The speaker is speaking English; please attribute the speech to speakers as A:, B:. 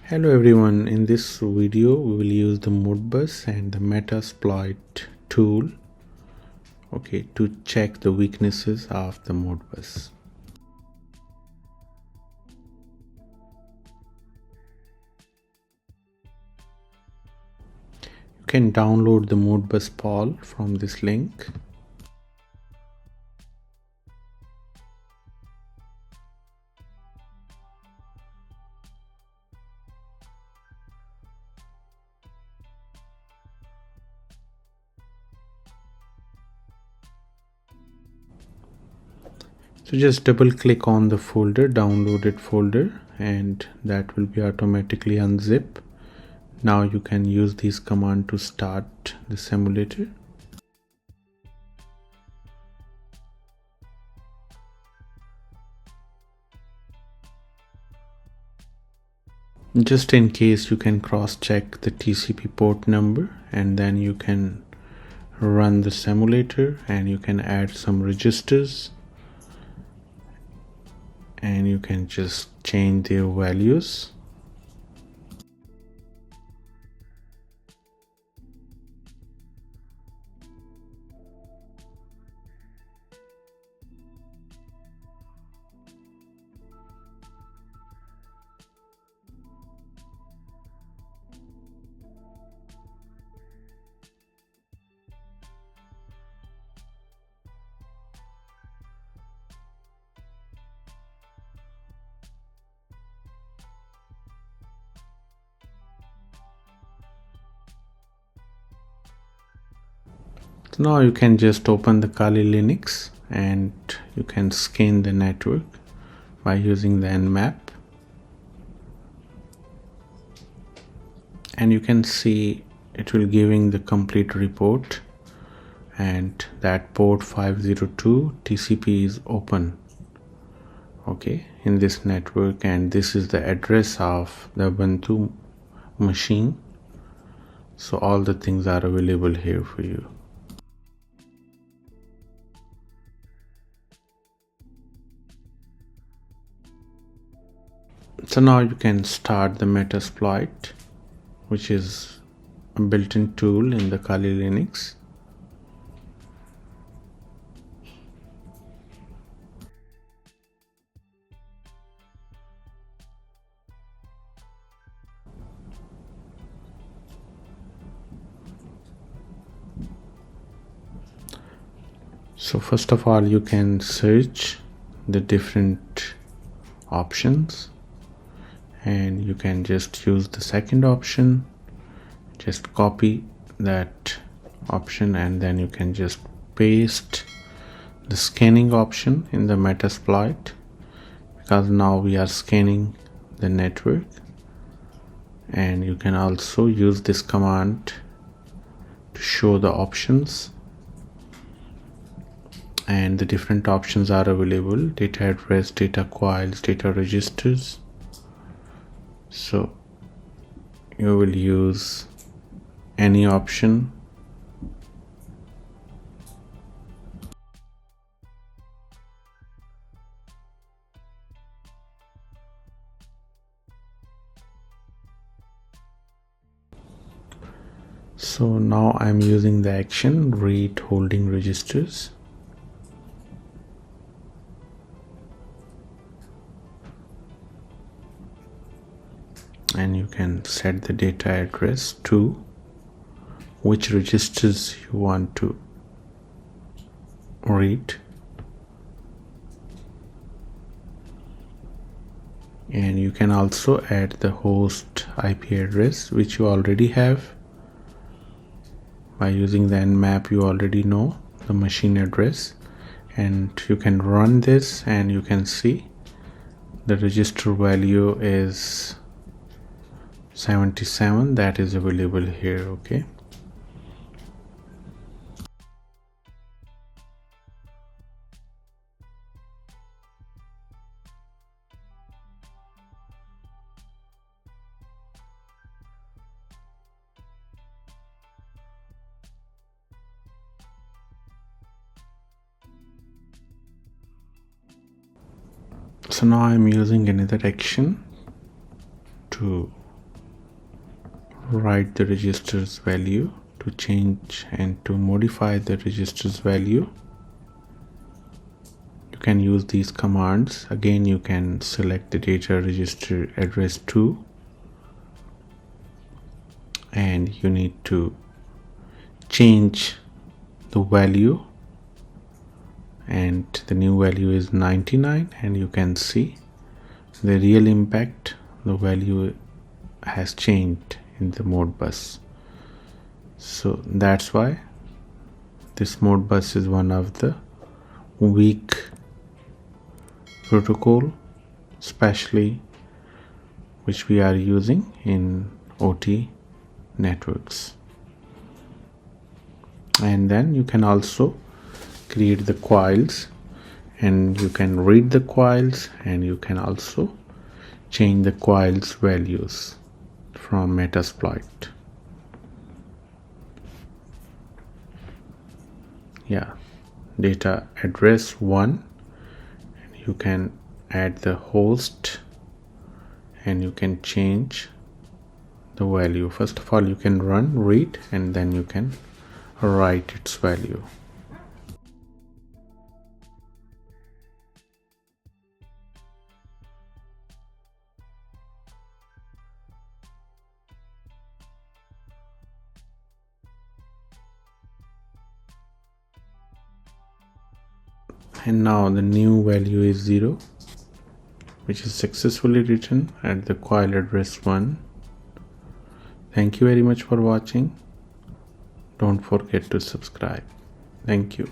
A: Hello everyone, in this video we will use the Modbus and the Metasploit tool to check the weaknesses of the Modbus. You can download the Modbuspal from this link. So just double click on the folder, downloaded folder, and that will be automatically unzip. Now you can use this command to start the simulator. Just in case, you can cross-check the TCP port number, and then you can run the simulator and you can add some registers and you can just change their values. So now you can just open the Kali Linux and you can scan the network by using the Nmap, and you can see it will giving the complete report, and that port 502 TCP is open in this network, and this is the address of the Ubuntu machine. So all the things are available here for you. So now you can start the Metasploit, which is a built-in tool in the Kali Linux. So first of all, you can search the different options, and you can just use the second option, just copy that option, and then you can just paste the scanning option in the Metasploit, because now we are scanning the network. And you can also use this command to show the options, and the different options are available: data address, data coils, data registers. So you will use any option. So now I'm using the action read holding registers. And you can set the data address to which registers you want to read, and you can also add the host IP address, which you already have. By using the Nmap, you already know the machine address, and you can run this and you can see the register value is 77 that is available here. So now I'm using another action to write the register's value, to change and to modify the register's value. You can use these commands. Again, you can select the data register address 2, and you need to change the value, and the new value is 99, and you can see the real impact. The value has changed in the Modbus. So that's why this Modbus is one of the weak protocol, especially which we are using in OT networks. And then you can also create the coils, and you can read the coils, and you can also change the coils values from Metasploit. Yeah, data address 1, and you can add the host, and you can change the value. First of all, you can run read, and then you can write its value. And now the new value is 0, which is successfully written at the coil address 1. Thank you very much for watching. Don't forget to subscribe. Thank you.